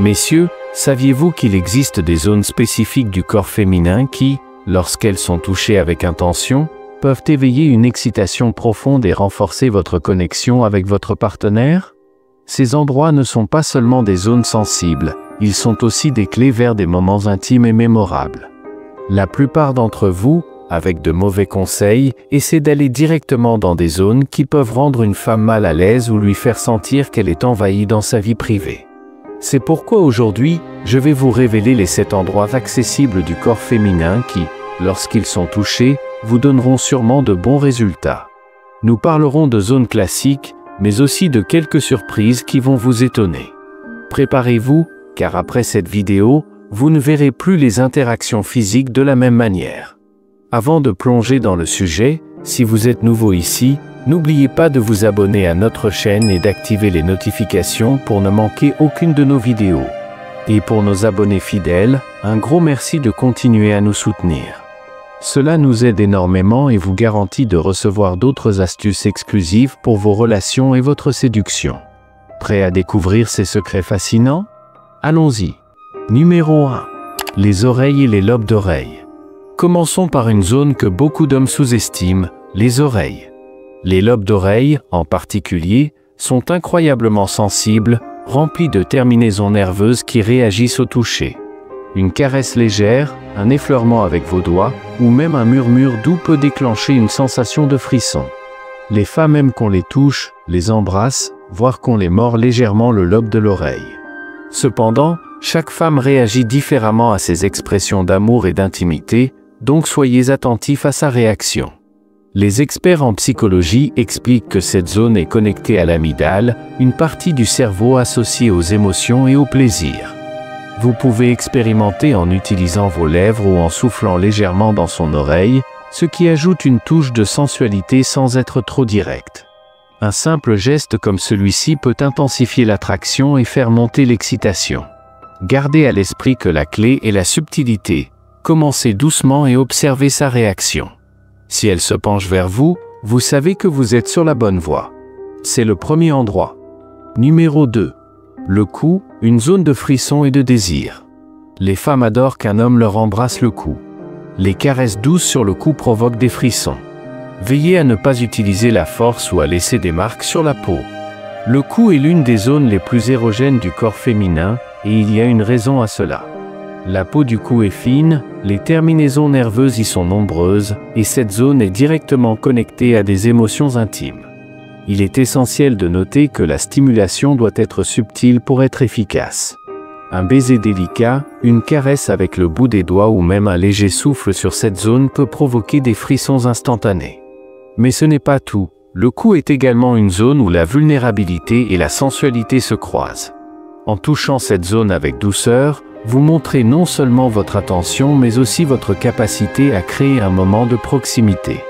Messieurs, saviez-vous qu'il existe des zones spécifiques du corps féminin qui, lorsqu'elles sont touchées avec intention, peuvent éveiller une excitation profonde et renforcer votre connexion avec votre partenaire? Ces endroits ne sont pas seulement des zones sensibles, ils sont aussi des clés vers des moments intimes et mémorables. La plupart d'entre vous, avec de mauvais conseils, essaient d'aller directement dans des zones qui peuvent rendre une femme mal à l'aise ou lui faire sentir qu'elle est envahie dans sa vie privée. C'est pourquoi aujourd'hui, je vais vous révéler les 7 endroits accessibles du corps féminin qui, lorsqu'ils sont touchés, vous donneront sûrement de bons résultats. Nous parlerons de zones classiques, mais aussi de quelques surprises qui vont vous étonner. Préparez-vous, car après cette vidéo, vous ne verrez plus les interactions physiques de la même manière. Avant de plonger dans le sujet, si vous êtes nouveau ici, n'oubliez pas de vous abonner à notre chaîne et d'activer les notifications pour ne manquer aucune de nos vidéos. Et pour nos abonnés fidèles, un gros merci de continuer à nous soutenir. Cela nous aide énormément et vous garantit de recevoir d'autres astuces exclusives pour vos relations et votre séduction. Prêt à découvrir ces secrets fascinants? Allons-y. Numéro 1. Les oreilles et les lobes d'oreilles. Commençons par une zone que beaucoup d'hommes sous-estiment, les oreilles. Les lobes d'oreilles, en particulier, sont incroyablement sensibles, remplis de terminaisons nerveuses qui réagissent au toucher. Une caresse légère, un effleurement avec vos doigts, ou même un murmure doux peut déclencher une sensation de frisson. Les femmes aiment qu'on les touche, les embrasse, voire qu'on les mord légèrement le lobe de l'oreille. Cependant, chaque femme réagit différemment à ces expressions d'amour et d'intimité, donc soyez attentifs à sa réaction. Les experts en psychologie expliquent que cette zone est connectée à l'amygdale, une partie du cerveau associée aux émotions et au plaisir. Vous pouvez expérimenter en utilisant vos lèvres ou en soufflant légèrement dans son oreille, ce qui ajoute une touche de sensualité sans être trop direct. Un simple geste comme celui-ci peut intensifier l'attraction et faire monter l'excitation. Gardez à l'esprit que la clé est la subtilité. Commencez doucement et observez sa réaction. Si elle se penche vers vous, vous savez que vous êtes sur la bonne voie. C'est le premier endroit. Numéro 2. Le cou, une zone de frisson et de désir. Les femmes adorent qu'un homme leur embrasse le cou. Les caresses douces sur le cou provoquent des frissons. Veillez à ne pas utiliser la force ou à laisser des marques sur la peau. Le cou est l'une des zones les plus érogènes du corps féminin, et il y a une raison à cela. La peau du cou est fine, les terminaisons nerveuses y sont nombreuses, et cette zone est directement connectée à des émotions intimes. Il est essentiel de noter que la stimulation doit être subtile pour être efficace. Un baiser délicat, une caresse avec le bout des doigts ou même un léger souffle sur cette zone peut provoquer des frissons instantanés. Mais ce n'est pas tout, le cou est également une zone où la vulnérabilité et la sensualité se croisent. En touchant cette zone avec douceur, vous montrez non seulement votre attention mais aussi votre capacité à créer un moment de proximité.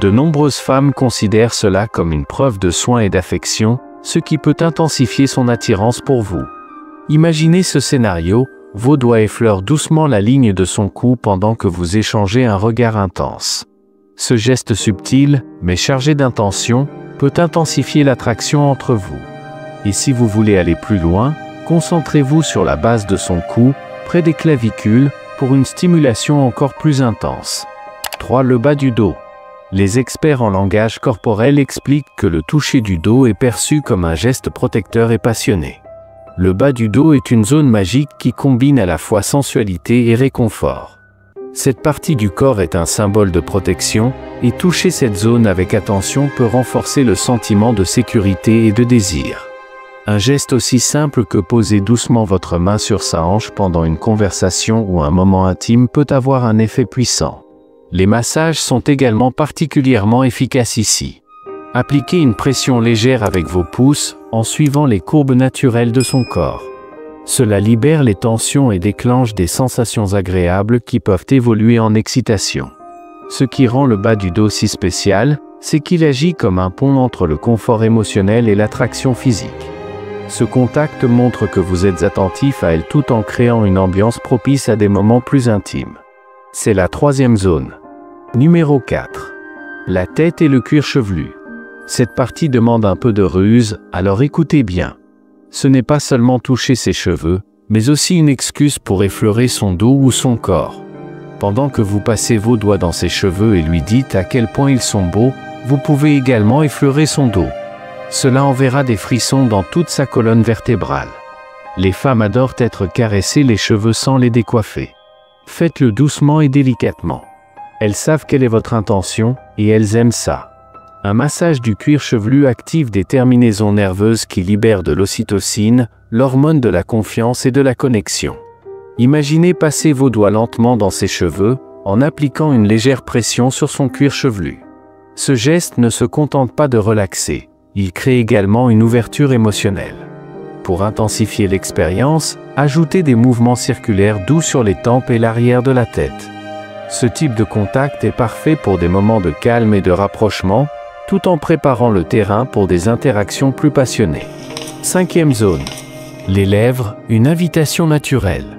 De nombreuses femmes considèrent cela comme une preuve de soin et d'affection, ce qui peut intensifier son attirance pour vous. Imaginez ce scénario, vos doigts effleurent doucement la ligne de son cou pendant que vous échangez un regard intense. Ce geste subtil, mais chargé d'intention, peut intensifier l'attraction entre vous. Et si vous voulez aller plus loin, concentrez-vous sur la base de son cou, près des clavicules, pour une stimulation encore plus intense. 3. Le bas du dos. Les experts en langage corporel expliquent que le toucher du dos est perçu comme un geste protecteur et passionné. Le bas du dos est une zone magique qui combine à la fois sensualité et réconfort. Cette partie du corps est un symbole de protection, et toucher cette zone avec attention peut renforcer le sentiment de sécurité et de désir. Un geste aussi simple que poser doucement votre main sur sa hanche pendant une conversation ou un moment intime peut avoir un effet puissant. Les massages sont également particulièrement efficaces ici. Appliquez une pression légère avec vos pouces, en suivant les courbes naturelles de son corps. Cela libère les tensions et déclenche des sensations agréables qui peuvent évoluer en excitation. Ce qui rend le bas du dos si spécial, c'est qu'il agit comme un pont entre le confort émotionnel et l'attraction physique. Ce contact montre que vous êtes attentif à elle tout en créant une ambiance propice à des moments plus intimes. C'est la 3e zone. Numéro 4. La tête et le cuir chevelu. Cette partie demande un peu de ruse, alors écoutez bien. Ce n'est pas seulement toucher ses cheveux, mais aussi une excuse pour effleurer son dos ou son corps. Pendant que vous passez vos doigts dans ses cheveux et lui dites à quel point ils sont beaux, vous pouvez également effleurer son dos. Cela enverra des frissons dans toute sa colonne vertébrale. Les femmes adorent être caressées les cheveux sans les décoiffer. Faites-le doucement et délicatement. Elles savent quelle est votre intention, et elles aiment ça. Un massage du cuir chevelu active des terminaisons nerveuses qui libèrent de l'ocytocine, l'hormone de la confiance et de la connexion. Imaginez passer vos doigts lentement dans ses cheveux, en appliquant une légère pression sur son cuir chevelu. Ce geste ne se contente pas de relaxer, il crée également une ouverture émotionnelle. Pour intensifier l'expérience, ajoutez des mouvements circulaires doux sur les tempes et l'arrière de la tête. Ce type de contact est parfait pour des moments de calme et de rapprochement, tout en préparant le terrain pour des interactions plus passionnées. 5e zone. Les lèvres, une invitation naturelle.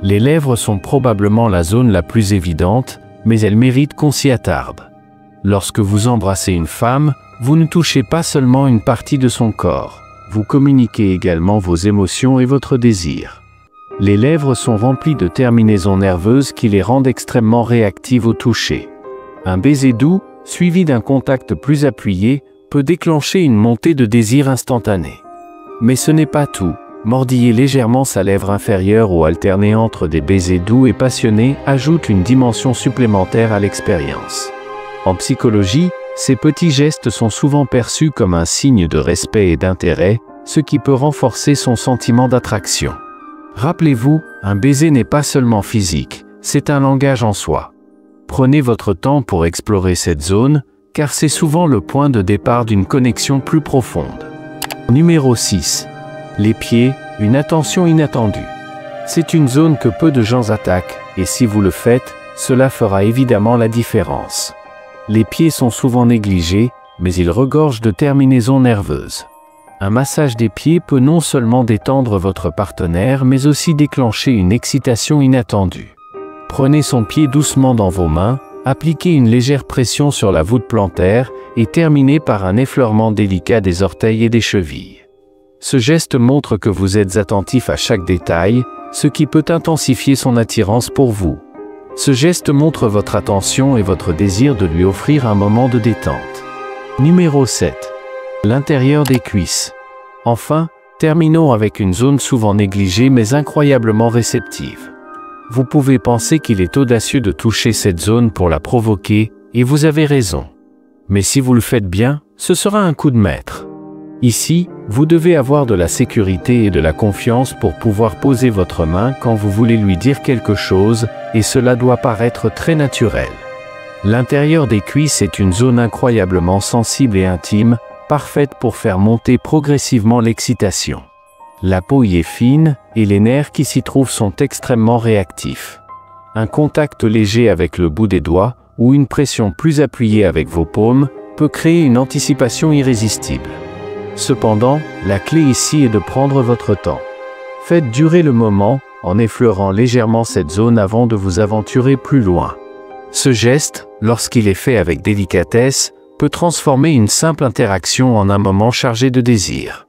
Les lèvres sont probablement la zone la plus évidente, mais elles méritent qu'on s'y attarde. Lorsque vous embrassez une femme, vous ne touchez pas seulement une partie de son corps, vous communiquez également vos émotions et votre désir. Les lèvres sont remplies de terminaisons nerveuses qui les rendent extrêmement réactives au toucher. Un baiser doux, suivi d'un contact plus appuyé, peut déclencher une montée de désir instantanée. Mais ce n'est pas tout. Mordiller légèrement sa lèvre inférieure ou alterner entre des baisers doux et passionnés ajoute une dimension supplémentaire à l'expérience. En psychologie, ces petits gestes sont souvent perçus comme un signe de respect et d'intérêt, ce qui peut renforcer son sentiment d'attraction. Rappelez-vous, un baiser n'est pas seulement physique, c'est un langage en soi. Prenez votre temps pour explorer cette zone, car c'est souvent le point de départ d'une connexion plus profonde. Numéro 6. Les pieds, une attention inattendue. C'est une zone que peu de gens attaquent, et si vous le faites, cela fera évidemment la différence. Les pieds sont souvent négligés, mais ils regorgent de terminaisons nerveuses. Un massage des pieds peut non seulement détendre votre partenaire, mais aussi déclencher une excitation inattendue. Prenez son pied doucement dans vos mains, appliquez une légère pression sur la voûte plantaire et terminez par un effleurement délicat des orteils et des chevilles. Ce geste montre que vous êtes attentif à chaque détail, ce qui peut intensifier son attirance pour vous. Ce geste montre votre attention et votre désir de lui offrir un moment de détente. Numéro 7. L'intérieur des cuisses. Enfin, terminons avec une zone souvent négligée mais incroyablement réceptive. Vous pouvez penser qu'il est audacieux de toucher cette zone pour la provoquer, et vous avez raison. Mais si vous le faites bien, ce sera un coup de maître. Ici, vous devez avoir de la sécurité et de la confiance pour pouvoir poser votre main quand vous voulez lui dire quelque chose, et cela doit paraître très naturel. L'intérieur des cuisses est une zone incroyablement sensible et intime, parfaite pour faire monter progressivement l'excitation. La peau y est fine, et les nerfs qui s'y trouvent sont extrêmement réactifs. Un contact léger avec le bout des doigts, ou une pression plus appuyée avec vos paumes, peut créer une anticipation irrésistible. Cependant, la clé ici est de prendre votre temps. Faites durer le moment, en effleurant légèrement cette zone avant de vous aventurer plus loin. Ce geste, lorsqu'il est fait avec délicatesse, peut transformer une simple interaction en un moment chargé de désir.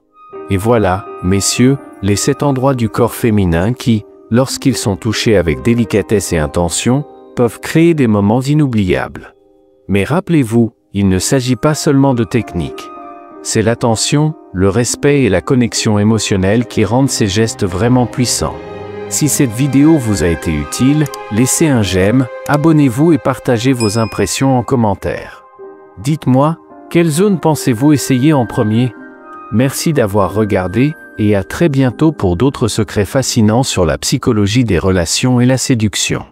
Et voilà, messieurs, les 7 endroits du corps féminin qui, lorsqu'ils sont touchés avec délicatesse et intention, peuvent créer des moments inoubliables. Mais rappelez-vous, il ne s'agit pas seulement de technique. C'est l'attention, le respect et la connexion émotionnelle qui rendent ces gestes vraiment puissants. Si cette vidéo vous a été utile, laissez un j'aime, abonnez-vous et partagez vos impressions en commentaire. Dites-moi, quelle zone pensez-vous essayer en premier? Merci d'avoir regardé, et à très bientôt pour d'autres secrets fascinants sur la psychologie des relations et la séduction.